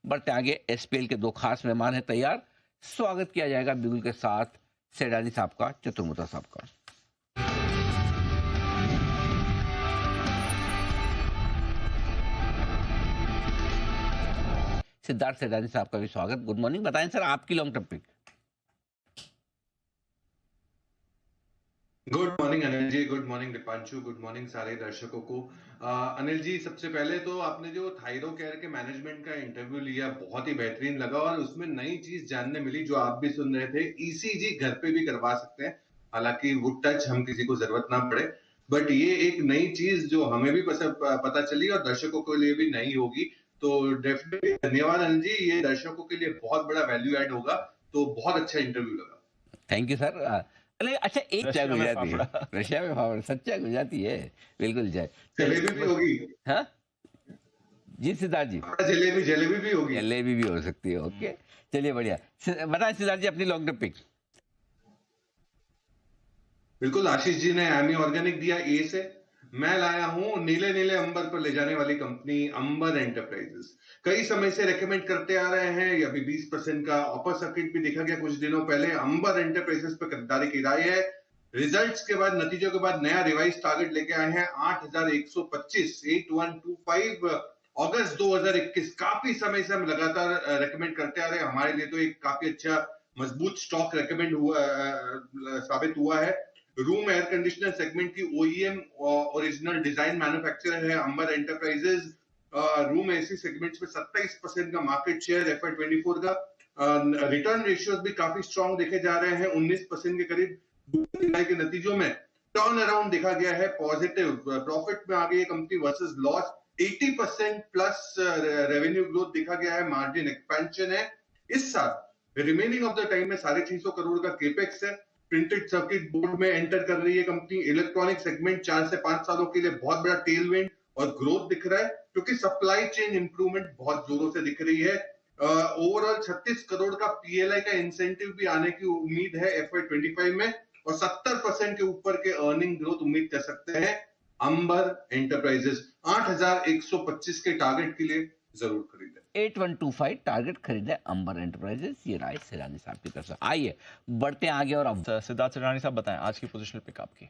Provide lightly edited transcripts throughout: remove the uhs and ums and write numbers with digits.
बढ़ते आगे, एसपीएल के दो खास मेहमान हैं तैयार। स्वागत किया जाएगा बिगुल के साथ सेडानी साहब का, चतुर्मुता साहब का। सिद्धार्थ सेडानी साहब का भी स्वागत। Good morning. बताएं सर, आपकी long term pick. Good morning Anil ji, good morning Deepanshu, good morning सारे दर्शकों को। अनिल जी, सबसे पहले तो आपने जो थायरो केयर के मैनेजमेंट का इंटरव्यू लिया, बहुत ही बेहतरीन लगा और उसमें नई चीज जानने मिली जो आप भी सुन रहे थे। ईसीजी घर पे भी करवा सकते हैं, हालांकि वुड टच हम किसी को जरूरत ना पड़े, बट ये एक नई चीज जो हमें भी पता चली और दर्शकों के लिए भी नई होगी। तो डेफिनेटली धन्यवाद अनिल जी, ये दर्शकों के लिए बहुत बड़ा वैल्यू ऐड होगा। तो बहुत अच्छा इंटरव्यू लगा। Thank you sir. अरे अच्छा, एक चाय रशिया में गुजराती है। फाफड़ा। रशिया में फाफड़ा, सच्चा गुजराती है। बिल्कुल चाय। जलेबी भी होगी। हाँ जी सिद्धार्थ जी। जलेबी जलेबी भी होगी। जलेबी भी हो सकती है। ओके, चलिए बढ़िया। बताएं सिद्धार्थ जी, अपनी लॉन्ग टर्म पिक। बिल्कुल, आशीष जी ने एमी ऑर्गेनिक दिया ए से। मैं लाया हूं नीले नीले अंबर पर ले जाने वाली कंपनी अंबर एंटरप्राइजेस। कई समय से रेकमेंड करते आ रहे हैं, ये अभी 20% का अपर सर्किट भी देखा गया कुछ दिनों पहले। अंबर एंटरप्राइजेस पर खरीदारी की राय है। रिजल्ट्स के बाद, नतीजों के बाद नया रिवाइज टारगेट लेके आए हैं 8125, 8125 अगस्त 2021। काफी समय से हम लगातार रेकमेंड करते आ रहे हैं। हमारे लिए तो एक काफी अच्छा मजबूत स्टॉक रेकमेंड हुआ, साबित हुआ है। रूम एयर कंडीशनर सेगमेंट की ओईएम ओरिजिनल डिजाइन मैन्युफैक्चरर है अंबर एंटरप्राइजेज। रूम एसी सेगमेंट्स में 27% का मार्केट शेयर एफआई 24 का। रिटर्न रेशियोज भी काफी स्ट्रांग देखे जा रहे हैं, 19% के करीब। के नतीजों में टर्न अराउंड देखा गया है, पॉजिटिव प्रॉफिट में आ गई है company versus loss. 80% plus revenue growth देखा गया है, मार्जिन एक्सपेंशन है। इस साल रिमेनिंग ऑफ द टाइम में 650 करोड़ का केपेक्स है। प्रिंटेड सर्किट बोर्ड में एंटर कर रही है कंपनी। इलेक्ट्रॉनिक सेगमेंट 4 से 5 सालों के लिए बहुत बड़ा टेलविंड और ग्रोथ दिख रहा है, क्योंकि सप्लाई चेन इंप्रूवमेंट बहुत जोरों से दिख रही है। ओवरऑल 36 करोड़ का पीएलआई का इंसेंटिव भी आने की उम्मीद है एफआई 25 में, और 70% के ऊपर के अर्निंग ग्रोथ उम्मीद कर सकते हैं। अंबर एंटरप्राइजेस 8125 के टारगेट के लिए जरूर खरीदें। 8125 टारगेट खरीदे अंबर एंटरप्राइजेस। ये राय सेडानी साहब की तरफ से। आइए बढ़ते हैं आगे। और अब सिद्धार्थ सेडानी साहब बताएं आज की पोजिशनल पिक आपकी।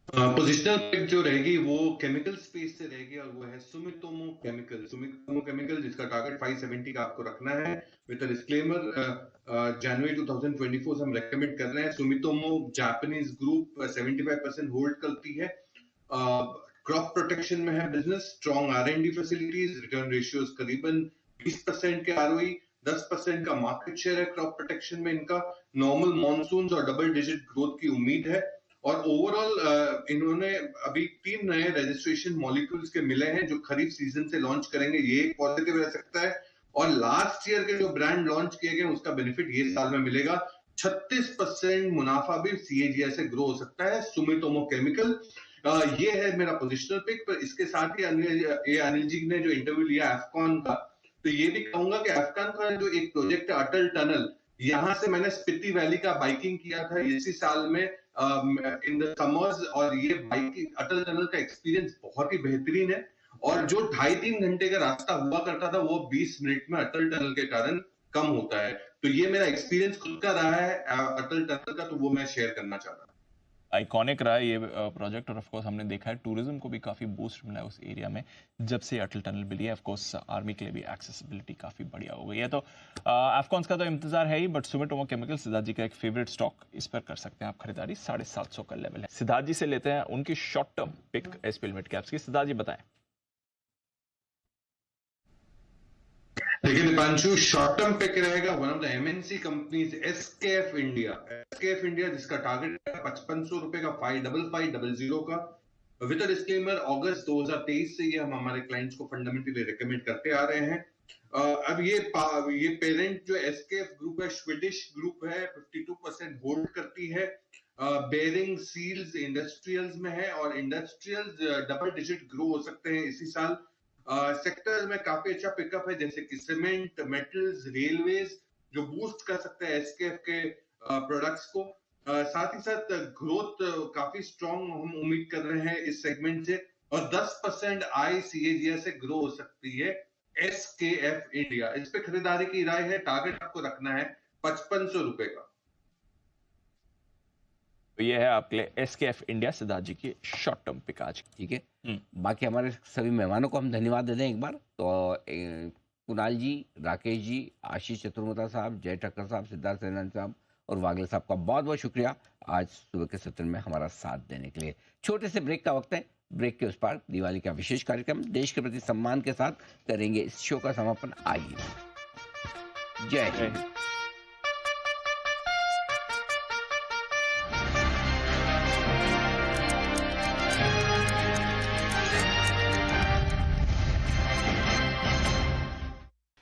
पोजिशनल पिक जो रहेगी वो केमिकल स्पेस से रहेगी, और वो है सुमितोमो केमिकल। सुमितोमो केमिकल जिसका टारगेट 570 का आपको रखना है। विद डिस्क्लेमर, जनवरी 2024 से हम रेकमेंड कर रहे हैं। सुमितोमो जापानीज ग्रुप 75% होल्ड करती है। क्रॉप प्रोटेक्शन में है business, strong R and D facilities, return ratios करीबन 20% के आरओई, 10% का मार्केट शेयर है क्रॉप प्रोटेक्शन में इनका। नॉर्मल मॉनसून और डबल डिजिट ग्रोथ की उम्मीद है। और ओवरऑल इन्होंने अभी 3 नए रजिस्ट्रेशन मॉलिक्यूल्स के मिले हैं जो खरीफ सीजन से लॉन्च करेंगे, ये एक पॉजिटिव रह सकता है। और लास्ट ईयर के जो ब्रांड लॉन्च किए गए उसका बेनिफिट ये साल में मिलेगा। 36% मुनाफा भी सीएजीआर से ग्रो हो सकता है सुमितोमो केमिकल। ये है मेरा पोजिशनल पिक। पर इसके साथ ही अनिल जी ने जो इंटरव्यू लिया एफकॉन का, तो ये भी कहूंगा कि एफकॉन का जो एक प्रोजेक्ट है अटल टनल, यहां से मैंने स्पीति वैली का बाइकिंग किया था इसी साल में इन द समर्स, और ये बाइकिंग अटल टनल का एक्सपीरियंस बहुत ही बेहतरीन है। और जो 2.5-3 घंटे का रास्ता हुआ करता था वो 20 मिनट में अटल टनल के कारण कम होता है। तो ये मेरा एक्सपीरियंस खुद का रहा है अटल टनल का, तो वो मैं शेयर करना चाह रहा हूँ। आइकॉनिक रहा है ये प्रोजेक्ट, और ऑफ कोर्स हमने देखा है टूरिज्म को भी काफ़ी बूस्ट मिला है उस एरिया में जब से अटल टनल मिली है। ऑफ कोर्स आर्मी के लिए भी एक्सेसिबिलिटी काफ़ी बढ़िया हो गई है। तो एफकॉन्स का तो इंतजार है ही, बट सुमिटोमो केमिकल सिद्धार्थ जी का एक फेवरेट स्टॉक, इस पर कर सकते हैं आप खरीदारी। 750 का लेवल है। सिद्धार्थ जी से लेते हैं उनकी short term pick SPL mid caps की। सिद्धार्थ जी बताएं। देखिए दीपांशु, शॉर्ट टर्म पिक रहेगा one of the MNC companies SKF India. SKF India जिसका टारगेट है 5500 रुपए का, 5550 का। विद डिस्क्लेमर, अगस्त 2023 से ये हम हमारे क्लाइंट्स को फंडामेंटली रेकमेंड करते आ रहे हैं। अब ये पेरेंट जो एसकेएफ ग्रुप है, स्वीडिश ग्रुप है, 52% होल्ड करती है। बेरिंग सील्स इंडस्ट्रियल्स में है, और इंडस्ट्रियल्स डबल डिजिट ग्रो हो सकते हैं इसी साल। सेक्टर में काफी अच्छा पिकअप है, जैसे कि सीमेंट, मेटल्स, रेलवेज, जो बूस्ट कर सकते हैं एसकेएफ के प्रोडक्ट्स को। साथ ही साथ ग्रोथ काफी स्ट्रॉन्ग हम उम्मीद कर रहे हैं इस सेगमेंट से। और 10% आय CAGR से ग्रो हो सकती है SKF इंडिया। इस पे खरीदारी की राय है, टारगेट आपको रखना है 5500 रुपए का। तो ये है आपके लिए एसकेएफ इंडिया सिद्धार्थ जी की शॉर्ट टर्म पिक आज की। ठीक है। बाकी हमारे सभी मेहमानों को हम धन्यवाद दे दें एक बार तो कुणाल जी, राकेश जी, आशीष चतुर्वेदी साहब, जय ठक्कर साहब, सिद्धार्थ सैनानी साहब और वागले साहब का बहुत बहुत शुक्रिया आज सुबह के सत्र में हमारा साथ देने के लिए। छोटे से ब्रेक का वक्त है। ब्रेक के उस पार दिवाली का विशेष कार्यक्रम देश के प्रति सम्मान के साथ करेंगे इस शो का समापन। आइए, जय Hind.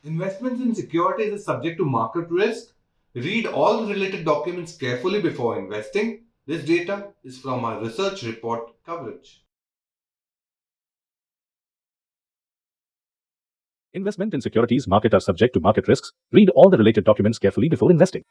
Investments in securities is subject to market risk. Read all the related documents carefully before investing. This data is from our research report coverage. Investment in securities market are subject to market risks. Read all the related documents carefully before investing.